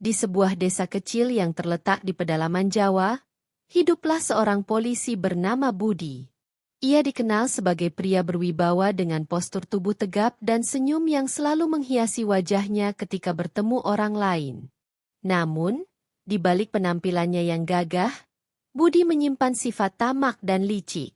Di sebuah desa kecil yang terletak di pedalaman Jawa, hiduplah seorang polisi bernama Budi. Ia dikenal sebagai pria berwibawa dengan postur tubuh tegap dan senyum yang selalu menghiasi wajahnya ketika bertemu orang lain. Namun, di balik penampilannya yang gagah, Budi menyimpan sifat tamak dan licik.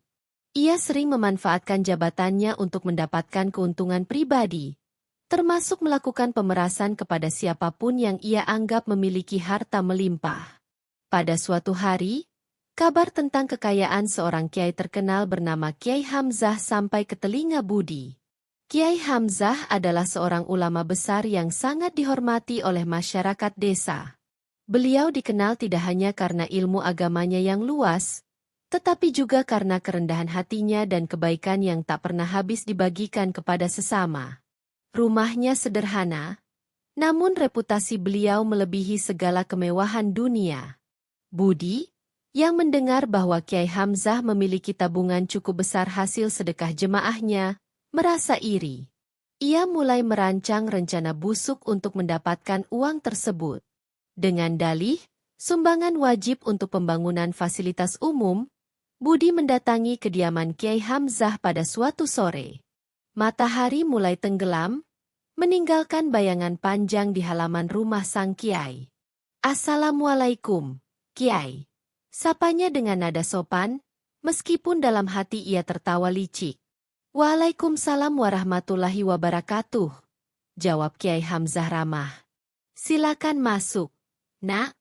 Ia sering memanfaatkan jabatannya untuk mendapatkan keuntungan pribadi, termasuk melakukan pemerasan kepada siapapun yang ia anggap memiliki harta melimpah. Pada suatu hari, kabar tentang kekayaan seorang kiai terkenal bernama Kiai Hamzah sampai ke telinga Budi. Kiai Hamzah adalah seorang ulama besar yang sangat dihormati oleh masyarakat desa. Beliau dikenal tidak hanya karena ilmu agamanya yang luas, tetapi juga karena kerendahan hatinya dan kebaikan yang tak pernah habis dibagikan kepada sesama. Rumahnya sederhana, namun reputasi beliau melebihi segala kemewahan dunia. Budi, yang mendengar bahwa Kiai Hamzah memiliki tabungan cukup besar hasil sedekah jemaahnya, merasa iri. Ia mulai merancang rencana busuk untuk mendapatkan uang tersebut. Dengan dalih, sumbangan wajib untuk pembangunan fasilitas umum, Budi mendatangi kediaman Kiai Hamzah pada suatu sore. Matahari mulai tenggelam, meninggalkan bayangan panjang di halaman rumah sang Kiai. "Assalamualaikum, Kiai." Sapanya dengan nada sopan, meskipun dalam hati ia tertawa licik. "Waalaikumsalam warahmatullahi wabarakatuh," jawab Kiai Hamzah ramah. "Silakan masuk, Nak."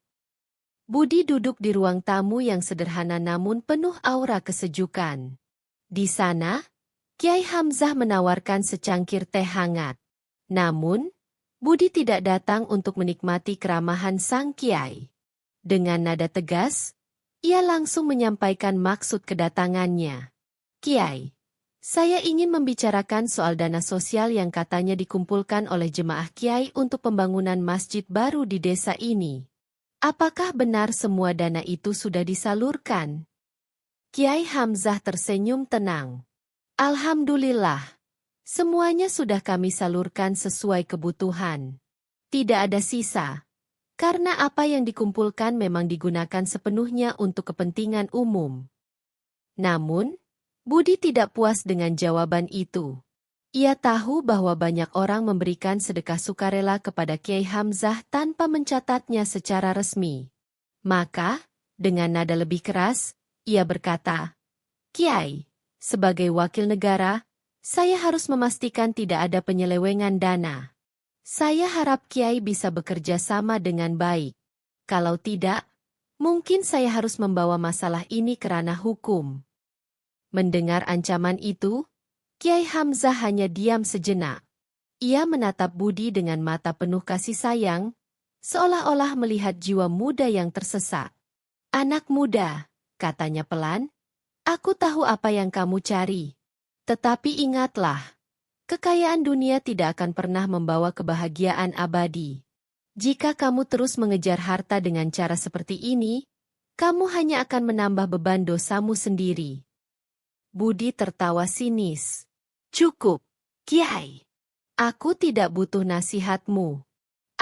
Budi duduk di ruang tamu yang sederhana namun penuh aura kesejukan. Di sana, Kiai Hamzah menawarkan secangkir teh hangat. Namun, Budi tidak datang untuk menikmati keramahan sang Kiai. Dengan nada tegas, ia langsung menyampaikan maksud kedatangannya. "Kiai, saya ingin membicarakan soal dana sosial yang katanya dikumpulkan oleh jemaah Kiai untuk pembangunan masjid baru di desa ini. Apakah benar semua dana itu sudah disalurkan?" Kiai Hamzah tersenyum tenang. "Alhamdulillah, semuanya sudah kami salurkan sesuai kebutuhan. Tidak ada sisa, karena apa yang dikumpulkan memang digunakan sepenuhnya untuk kepentingan umum." Namun, Budi tidak puas dengan jawaban itu. Ia tahu bahwa banyak orang memberikan sedekah sukarela kepada Kiai Hamzah tanpa mencatatnya secara resmi. Maka, dengan nada lebih keras, ia berkata, "Kiai, sebagai wakil negara, saya harus memastikan tidak ada penyelewengan dana. Saya harap Kiai bisa bekerja sama dengan baik. Kalau tidak, mungkin saya harus membawa masalah ini ke ranah hukum." Mendengar ancaman itu, Kiai Hamzah hanya diam sejenak. Ia menatap Budi dengan mata penuh kasih sayang, seolah-olah melihat jiwa muda yang tersesat. "Anak muda," katanya pelan, "aku tahu apa yang kamu cari. Tetapi ingatlah, kekayaan dunia tidak akan pernah membawa kebahagiaan abadi. Jika kamu terus mengejar harta dengan cara seperti ini, kamu hanya akan menambah beban dosamu sendiri." Budi tertawa sinis. "Cukup, Kiai. Aku tidak butuh nasihatmu.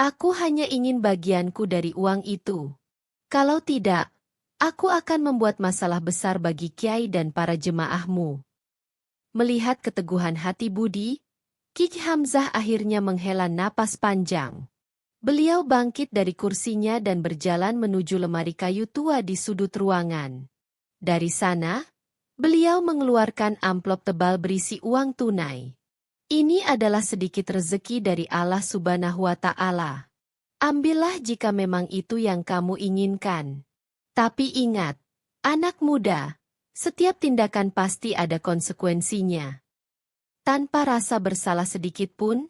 Aku hanya ingin bagianku dari uang itu. Kalau tidak, aku akan membuat masalah besar bagi Kiai dan para jemaahmu." Melihat keteguhan hati Budi, Kiai Hamzah akhirnya menghela napas panjang. Beliau bangkit dari kursinya dan berjalan menuju lemari kayu tua di sudut ruangan. Dari sana, beliau mengeluarkan amplop tebal berisi uang tunai. "Ini adalah sedikit rezeki dari Allah Subhanahu wa Ta'ala. Ambillah jika memang itu yang kamu inginkan. Tapi ingat, anak muda, setiap tindakan pasti ada konsekuensinya." Tanpa rasa bersalah sedikit pun,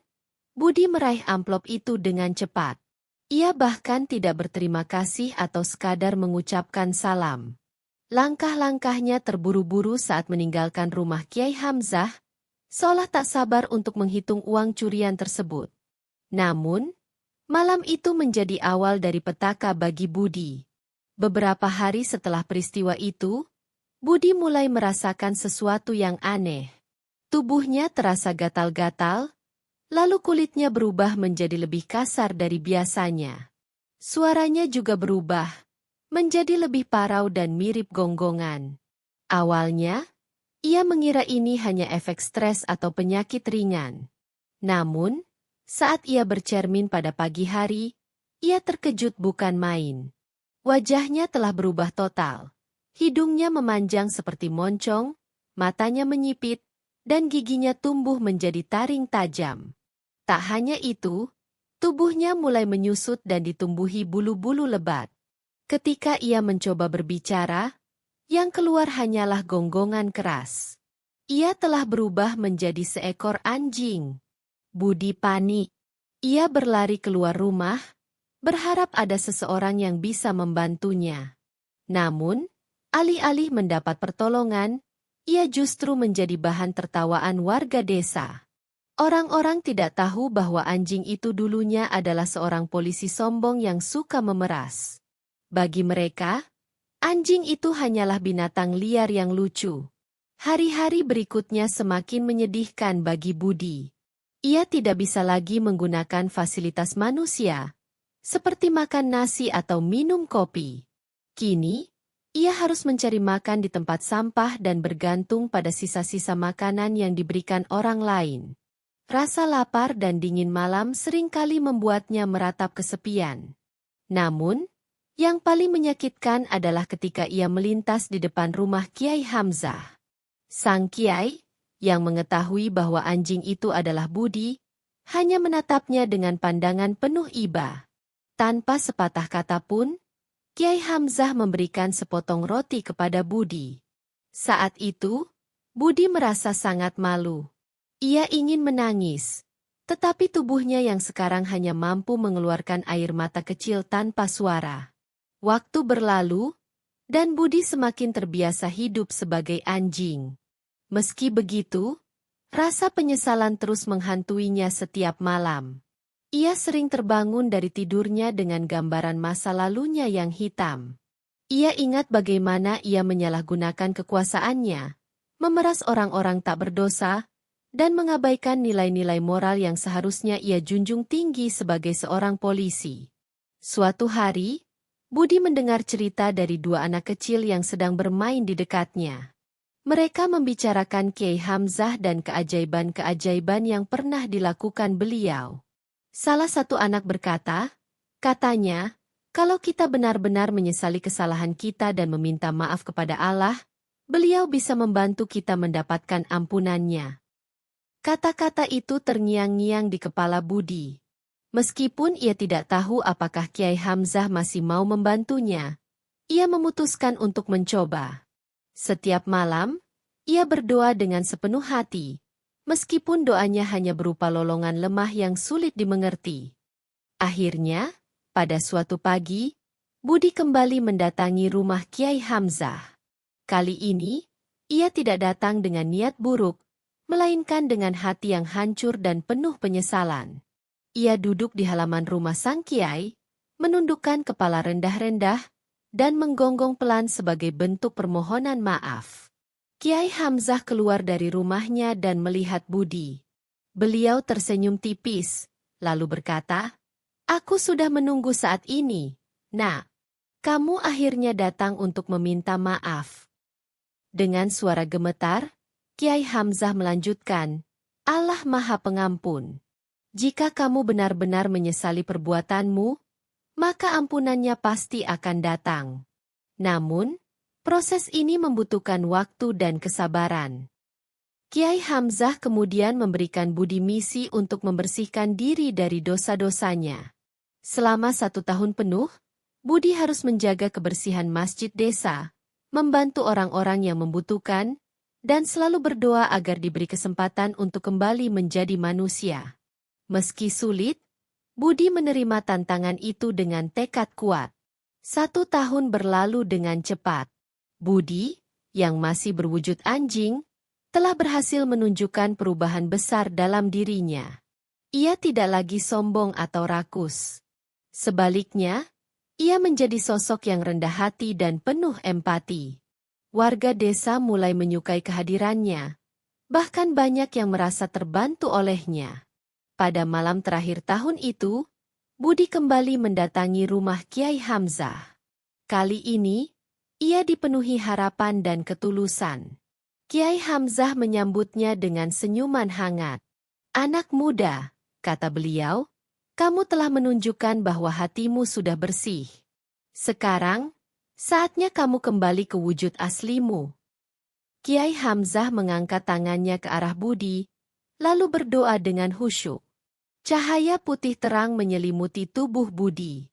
Budi meraih amplop itu dengan cepat. Ia bahkan tidak berterima kasih atau sekadar mengucapkan salam. Langkah-langkahnya terburu-buru saat meninggalkan rumah Kiai Hamzah, seolah tak sabar untuk menghitung uang curian tersebut. Namun, malam itu menjadi awal dari petaka bagi Budi. Beberapa hari setelah peristiwa itu, Budi mulai merasakan sesuatu yang aneh. Tubuhnya terasa gatal-gatal, lalu kulitnya berubah menjadi lebih kasar dari biasanya. Suaranya juga berubah, menjadi lebih parau dan mirip gonggongan. Awalnya, ia mengira ini hanya efek stres atau penyakit ringan. Namun, saat ia bercermin pada pagi hari, ia terkejut bukan main. Wajahnya telah berubah total. Hidungnya memanjang seperti moncong, matanya menyipit, dan giginya tumbuh menjadi taring tajam. Tak hanya itu, tubuhnya mulai menyusut dan ditumbuhi bulu-bulu lebat. Ketika ia mencoba berbicara, yang keluar hanyalah gonggongan keras. Ia telah berubah menjadi seekor anjing. Budi panik. Ia berlari keluar rumah, berharap ada seseorang yang bisa membantunya. Namun, alih-alih mendapat pertolongan, ia justru menjadi bahan tertawaan warga desa. Orang-orang tidak tahu bahwa anjing itu dulunya adalah seorang polisi sombong yang suka memeras. Bagi mereka, anjing itu hanyalah binatang liar yang lucu. Hari-hari berikutnya semakin menyedihkan bagi Budi. Ia tidak bisa lagi menggunakan fasilitas manusia, seperti makan nasi atau minum kopi. Kini, ia harus mencari makan di tempat sampah dan bergantung pada sisa-sisa makanan yang diberikan orang lain. Rasa lapar dan dingin malam seringkali membuatnya meratap kesepian. Namun, yang paling menyakitkan adalah ketika ia melintas di depan rumah Kiai Hamzah. Sang Kiai, yang mengetahui bahwa anjing itu adalah Budi, hanya menatapnya dengan pandangan penuh iba. Tanpa sepatah kata pun, Kiai Hamzah memberikan sepotong roti kepada Budi. Saat itu, Budi merasa sangat malu. Ia ingin menangis, tetapi tubuhnya yang sekarang hanya mampu mengeluarkan air mata kecil tanpa suara. Waktu berlalu, dan Budi semakin terbiasa hidup sebagai anjing. Meski begitu, rasa penyesalan terus menghantuinya setiap malam. Ia sering terbangun dari tidurnya dengan gambaran masa lalunya yang hitam. Ia ingat bagaimana ia menyalahgunakan kekuasaannya, memeras orang-orang tak berdosa, dan mengabaikan nilai-nilai moral yang seharusnya ia junjung tinggi sebagai seorang polisi. Suatu hari, Budi mendengar cerita dari dua anak kecil yang sedang bermain di dekatnya. Mereka membicarakan Kiai Hamzah dan keajaiban-keajaiban yang pernah dilakukan beliau. Salah satu anak berkata, katanya, kalau kita benar-benar menyesali kesalahan kita dan meminta maaf kepada Allah, beliau bisa membantu kita mendapatkan ampunannya. Kata-kata itu terngiang-ngiang di kepala Budi. Meskipun ia tidak tahu apakah Kiai Hamzah masih mau membantunya, ia memutuskan untuk mencoba. Setiap malam, ia berdoa dengan sepenuh hati, meskipun doanya hanya berupa lolongan lemah yang sulit dimengerti. Akhirnya, pada suatu pagi, Budi kembali mendatangi rumah Kiai Hamzah. Kali ini, ia tidak datang dengan niat buruk, melainkan dengan hati yang hancur dan penuh penyesalan. Ia duduk di halaman rumah sang Kiai, menundukkan kepala rendah-rendah, dan menggonggong pelan sebagai bentuk permohonan maaf. Kiai Hamzah keluar dari rumahnya dan melihat Budi. Beliau tersenyum tipis, lalu berkata, "Aku sudah menunggu saat ini, Nak. Kamu akhirnya datang untuk meminta maaf." Dengan suara gemetar, Kiai Hamzah melanjutkan, Allah Maha Pengampun. Jika kamu benar-benar menyesali perbuatanmu, maka ampunannya pasti akan datang. Namun, proses ini membutuhkan waktu dan kesabaran. Kiai Hamzah kemudian memberikan Budi misi untuk membersihkan diri dari dosa-dosanya. Selama 1 tahun penuh, Budi harus menjaga kebersihan masjid desa, membantu orang-orang yang membutuhkan, dan selalu berdoa agar diberi kesempatan untuk kembali menjadi manusia. Meski sulit, Budi menerima tantangan itu dengan tekad kuat. 1 tahun berlalu dengan cepat. Budi, yang masih berwujud anjing, telah berhasil menunjukkan perubahan besar dalam dirinya. Ia tidak lagi sombong atau rakus. Sebaliknya, ia menjadi sosok yang rendah hati dan penuh empati. Warga desa mulai menyukai kehadirannya, bahkan banyak yang merasa terbantu olehnya. Pada malam terakhir tahun itu, Budi kembali mendatangi rumah Kiai Hamzah. Kali ini, ia dipenuhi harapan dan ketulusan. Kiai Hamzah menyambutnya dengan senyuman hangat. "Anak muda," kata beliau, "kamu telah menunjukkan bahwa hatimu sudah bersih. Sekarang, saatnya kamu kembali ke wujud aslimu." Kiai Hamzah mengangkat tangannya ke arah Budi, lalu berdoa dengan khusyuk. Cahaya putih terang menyelimuti tubuh Budi.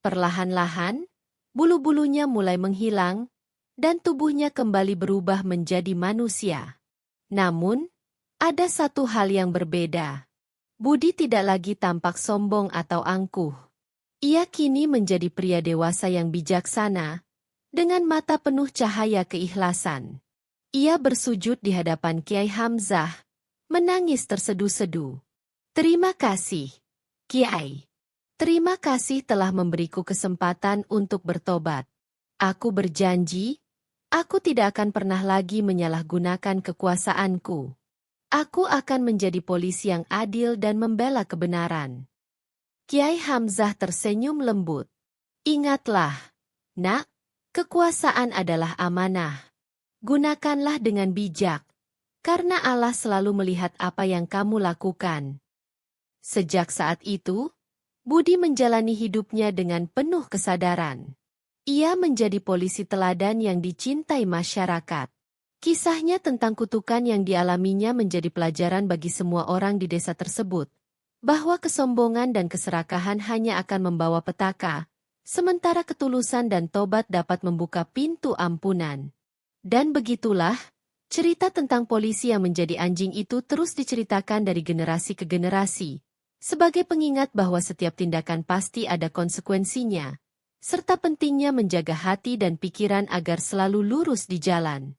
Perlahan-lahan, bulu-bulunya mulai menghilang, dan tubuhnya kembali berubah menjadi manusia. Namun, ada satu hal yang berbeda. Budi tidak lagi tampak sombong atau angkuh. Ia kini menjadi pria dewasa yang bijaksana, dengan mata penuh cahaya keikhlasan. Ia bersujud di hadapan Kiai Hamzah, menangis terseduh-seduh. "Terima kasih, Kiai. Terima kasih telah memberiku kesempatan untuk bertobat. Aku berjanji, aku tidak akan pernah lagi menyalahgunakan kekuasaanku. Aku akan menjadi polisi yang adil dan membela kebenaran." Kiai Hamzah tersenyum lembut. "Ingatlah, Nak, kekuasaan adalah amanah. Gunakanlah dengan bijak, karena Allah selalu melihat apa yang kamu lakukan." Sejak saat itu, Budi menjalani hidupnya dengan penuh kesadaran. Ia menjadi polisi teladan yang dicintai masyarakat. Kisahnya tentang kutukan yang dialaminya menjadi pelajaran bagi semua orang di desa tersebut, bahwa kesombongan dan keserakahan hanya akan membawa petaka, sementara ketulusan dan tobat dapat membuka pintu ampunan. Dan begitulah, cerita tentang polisi yang menjadi anjing itu terus diceritakan dari generasi ke generasi, sebagai pengingat bahwa setiap tindakan pasti ada konsekuensinya, serta pentingnya menjaga hati dan pikiran agar selalu lurus di jalan.